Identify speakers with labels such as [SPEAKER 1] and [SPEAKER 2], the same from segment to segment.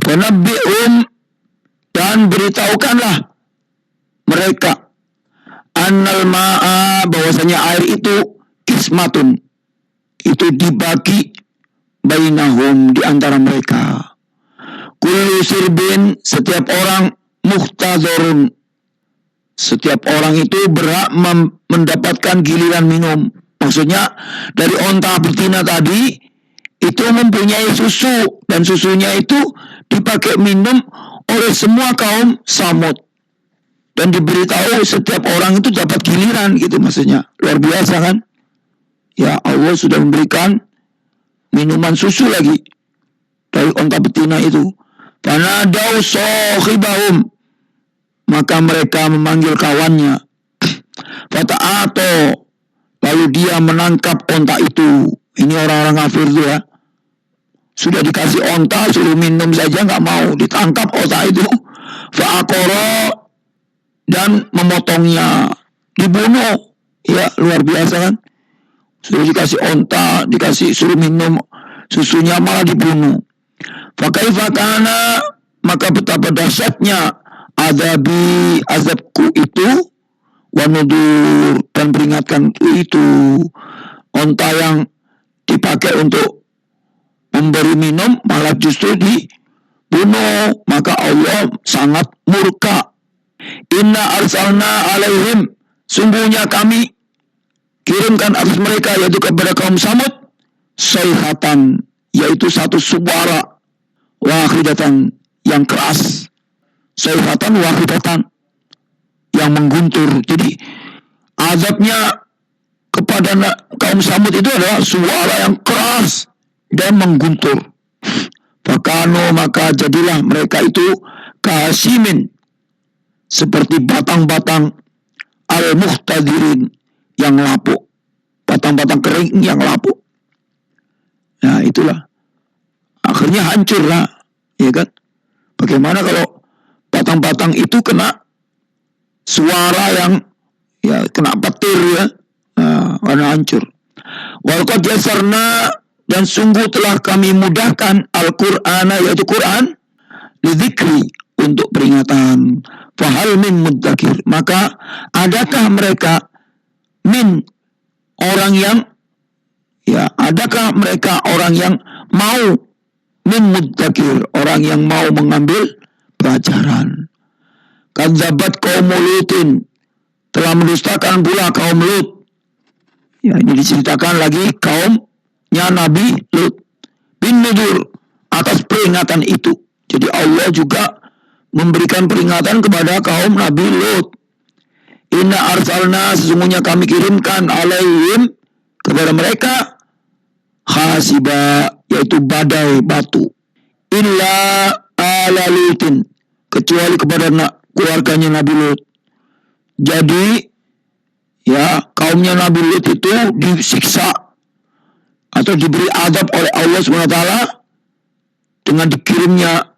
[SPEAKER 1] Fanabbi'um, dan beritahukanlah mereka, annal ma'a, bahwasanya air itu kismatun, itu dibagi bainahum, di antara mereka. Kullu sirbin, setiap orang, muhtadzarun, setiap orang itu berhak mendapatkan giliran minum. Maksudnya dari onta betina tadi itu mempunyai susu, dan susunya itu dipakai minum oleh semua kaum Samud, dan diberitahu setiap orang itu dapat giliran gitu. Maksudnya luar biasa kan ya, Allah sudah memberikan minuman susu lagi dari onta betina itu. Fanadau sohibahum, maka mereka memanggil kawannya. Fata'ato, lalu dia menangkap onta itu. Ini orang-orang kafir itu ya, sudah dikasih onta, suruh minum saja nggak mau, ditangkap onta itu. Fa'akoro, dan memotongnya, dibunuh. Ya luar biasa kan, sudah dikasih onta, dikasih suruh minum susunya, malah dibunuh. Fakaifa kana, maka betapa dahsyatnya azabi, azabku itu, wanudur, dan peringatkan itu. Onta yang dipakai untuk memberi minum malah justru dibunuh, maka Allah sangat murka. Inna arsalna alaihim, sungguhnya kami kirimkan atas mereka, yaitu kepada kaum Samud, sayhatan, yaitu satu suara, wahidatan, yang keras, sayhatan wahidatan, yang mengguntur. Jadi azabnya kepada kaum Samud itu adalah suara yang keras dan mengguntur. Fakano, maka jadilah mereka itu kasimin, seperti batang-batang al-muhtadirin, yang lapuk, batang-batang kering yang lapuk. Nah itulah, akhirnya hancur lah, ya kan? Bagaimana kalau batang-batang itu kena suara yang ya kena petir ya, karena hancur. Walqad yasarna, dan sungguh telah kami mudahkan Al-Qur'ana, yaitu Quran, lidzikri, untuk peringatan. Fahal min mudzakir, maka adakah mereka min, orang yang ya, adakah mereka orang yang mau, min mudzakir, orang yang mau mengambil pelajaran. Kadzabat kaum Lutin, telah mendustakan pula kaum Lut. Ya, ini diceritakan lagi kaumnya Nabi Lut. Bin nudur, atas peringatan itu. Jadi Allah juga memberikan peringatan kepada kaum Nabi Lut. Inna arsalna, sesungguhnya kami kirimkan, alaihim, kepada mereka, hasiba, yaitu badai batu. Illa ala Lutin, kecuali kepada keluarganya Nabi Lut. Jadi ya, kaumnya Nabi Lut itu disiksa atau diberi azab oleh Allah SWT dengan dikirimnya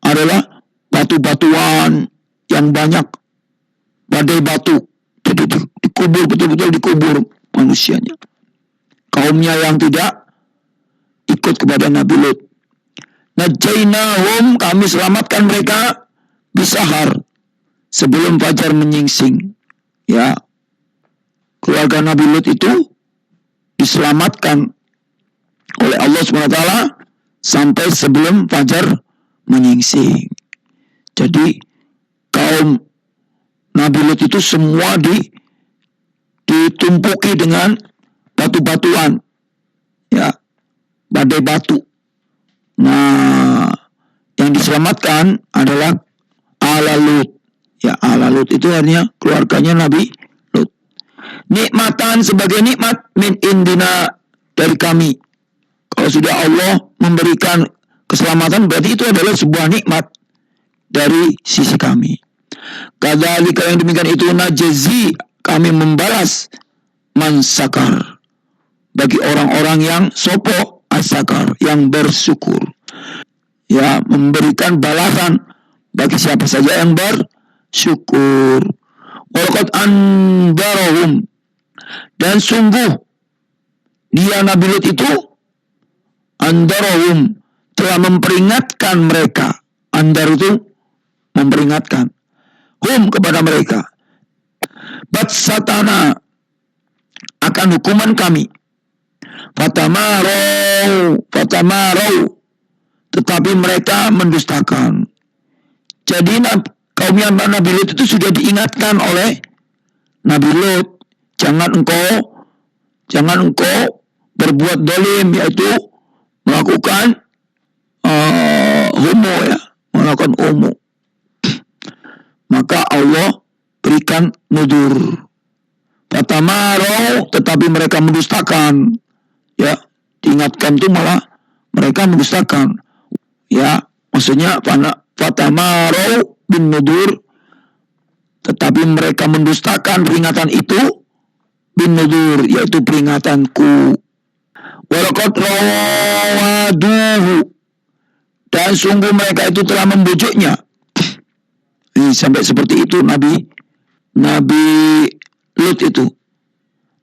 [SPEAKER 1] adalah batu-batuan yang banyak, badai batu. Jadi dikubur, betul-betul dikubur manusianya, kaumnya yang tidak ikut kepada Nabi Lut. Najainahum, kami selamatkan mereka, bisahar, sebelum fajar menyingsing. Ya, keluarga Nabi Lut itu diselamatkan oleh Allah SWT sampai sebelum fajar menyingsing. Jadi kaum Nabi Lut itu semua ditumpuki dengan batu-batuan, ya, badai batu. Nah, yang diselamatkan adalah ala Lut. Ya, ala Lut itu artinya keluarganya Nabi Lut. Nikmatan, sebagai nikmat, min indina, dari kami. Kalau sudah Allah memberikan keselamatan, berarti itu adalah sebuah nikmat dari sisi kami. Kadzalika, yang demikian itu, najzi, kami membalas, man sakar, bagi orang-orang yang sopo, as-sakar, yang bersyukur. Ya, memberikan balasan bagi siapa saja yang bersyukur. Walaqad andarahum, dan sungguh dia Nabi Lut itu, andarahum, telah memperingatkan mereka, Andar itu memperingatkan. Hum kepada mereka. Batsatana akan hukuman kami. Fatamarau. Tetapi mereka mendustakan. Jadi kaumnya Nabi Lut itu sudah diingatkan oleh Nabi Lut. Jangan engkau berbuat dolim, yaitu melakukan melakukan homo. Maka Allah berikan nudur. Fatamarau, tetapi mereka mendustakan. Ya, diingatkan itu malah mereka mendustakan. Ya, maksudnya fatamarau bin nudur, tetapi mereka mendustakan peringatan itu bin nudur, yaitu peringatanku. Walaqad rawaduhu, dan sungguh mereka itu telah membujuknya. Sampai seperti itu Nabi Lut itu.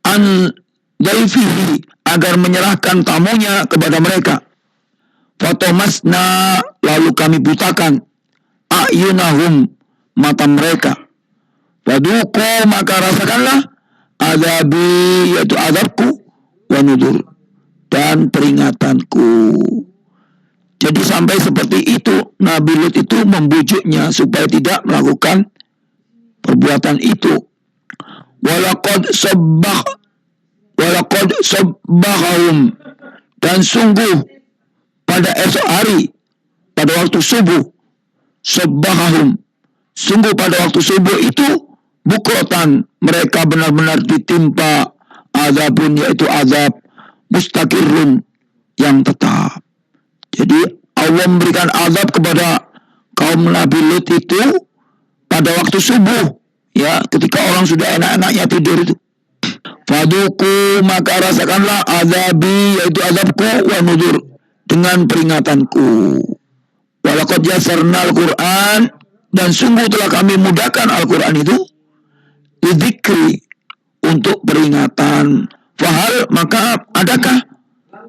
[SPEAKER 1] An daifihi, agar menyerahkan tamunya kepada mereka. Fatomasna, lalu kami butakan a'yunahum, mata mereka. Waduku, maka rasakanlah azabi, yaitu azabku, wa nudur, dan peringatanku. Jadi sampai seperti itu Nabi Lut itu membujuknya supaya tidak melakukan perbuatan itu. Walaqad sabbahum, dan sungguh pada esok hari, pada waktu subuh, sabbahum, sungguh pada waktu subuh itu bukrotan, mereka benar-benar ditimpa azabun, yaitu azab mustaqirrun, yang tetap. Jadi Allah memberikan azab kepada kaum Nabi Lut itu pada waktu subuh, ya, ketika orang sudah enak-enaknya tidur itu. Faduku, maka rasakanlah azabi, yaitu azabku, wa nudur, dengan peringatanku. Walaqad yasarnal Qur'an, dan sungguh telah kami mudahkan Al-Quran itu lidzikri, untuk peringatan. Fahal, maka adakah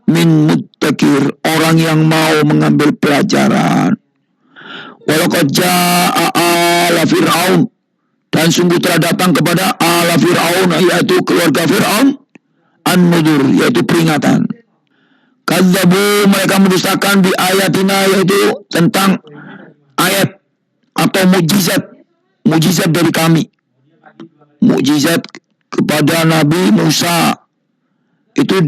[SPEAKER 1] min muttaqir, orang yang mau mengambil pelajaran. Walaqad jaa'a ala Fir'aun, dan sungguh telah datang kepada ala Fir'aun, yaitu keluarga Fir'aun, an-nudur, yaitu peringatan. Kadzabu, mereka mendustakan bi ayatina, yaitu tentang ayat atau mujizat dari kami. Mujizat kepada Nabi Musa itu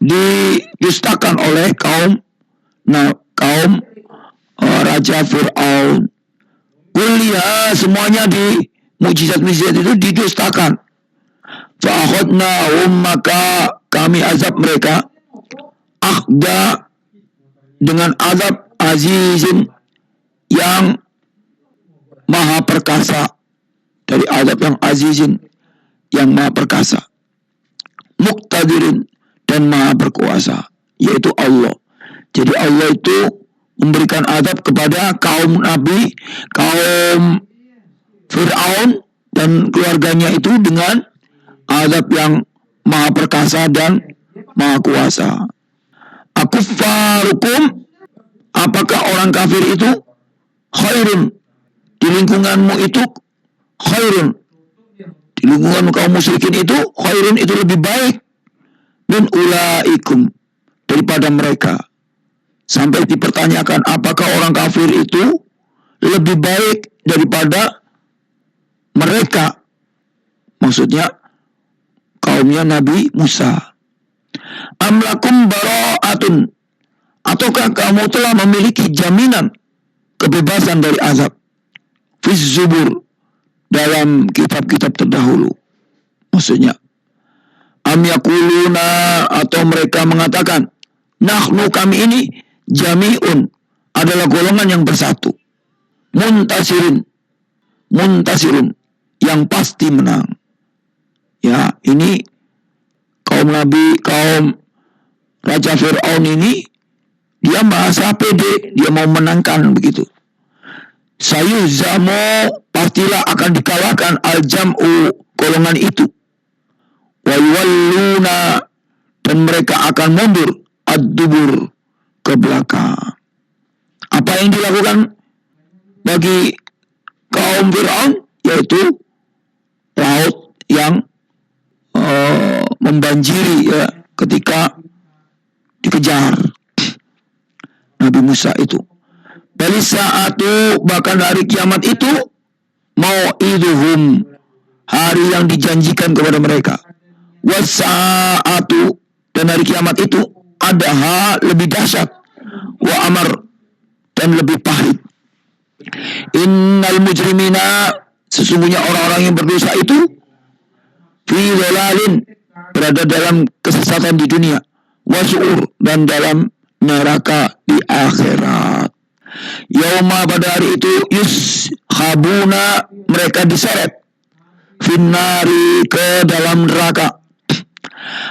[SPEAKER 1] didustakan oleh kaum Raja Fir'aun. Kuliah, semuanya di mujizat itu didustakan. Fa'akhadnahum, maka kami azab mereka akhda, dengan azab azizin, yang maha perkasa. Dari azab yang azizin, yang maha perkasa, muqtadirin, dan maha berkuasa, yaitu Allah. Jadi Allah itu memberikan azab kepada kaum Nabi, kaum Fir'aun dan keluarganya itu dengan azab yang maha perkasa dan maha kuasa. Akuffarukum, apakah orang kafir itu khairun, di lingkunganmu itu khairun, di lingkungan kaum musyrikin itu khairun, itu lebih baik, min ulaikum, daripada mereka. Sampai dipertanyakan apakah orang kafir itu lebih baik daripada mereka, maksudnya kaumnya Nabi Musa. Amlakum bara'atun, ataukah kamu telah memiliki jaminan kebebasan dari azab, fiz zubur, dalam kitab-kitab terdahulu. Maksudnya am yakuluna, atau mereka mengatakan nahnu, kami ini jami'un, adalah golongan yang bersatu, muntasirun, yang pasti menang. Ya, ini kaum Raja Fir'aun ini, dia merasa pede, dia mau menangkan begitu. Sayuzamu, pastilah akan dikalahkan al-jam'u, golongan itu. Wayuwalluna, dan mereka akan mundur ad-dubur, ke belakang. Apa yang dilakukan bagi kaum Fir'aun, yaitu laut yang membanjiri ya ketika dikejar Nabi Musa itu. Bali saatu, bahkan hari kiamat itu mau'iduhum, hari yang dijanjikan kepada mereka. Wasaatu, dan hari kiamat itu adaha, lebih dahsyat, wa amar, dan lebih pahit. Innal mujrimina, sesungguhnya orang-orang yang berdosa itu fi dhalalin, berada dalam kesesatan di dunia, wasu'ur, dan dalam neraka di akhirat. Yauma, pada hari itu, yushabuna, mereka diseret, finnari, ke dalam neraka,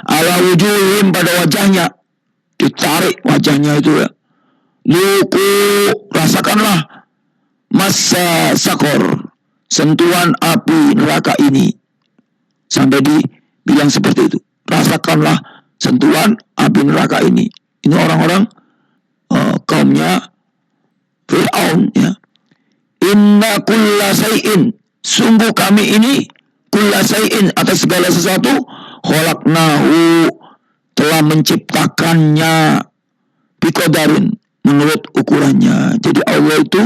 [SPEAKER 1] ala wujuhim, pada wajahnya, ditarik wajahnya itu ya. Luku, rasakanlah, masa sakor, sentuhan api neraka ini. Sampai dibilang seperti itu, rasakanlah sentuhan api neraka ini. Ini orang-orang kaumnya Fir'aun ya. Inna kulla say'in, sungguh kami ini, kulla say'in, atas segala sesuatu, khalaqnahu, telah menciptakannya, biqadarin, menurut ukurannya. Jadi Allah itu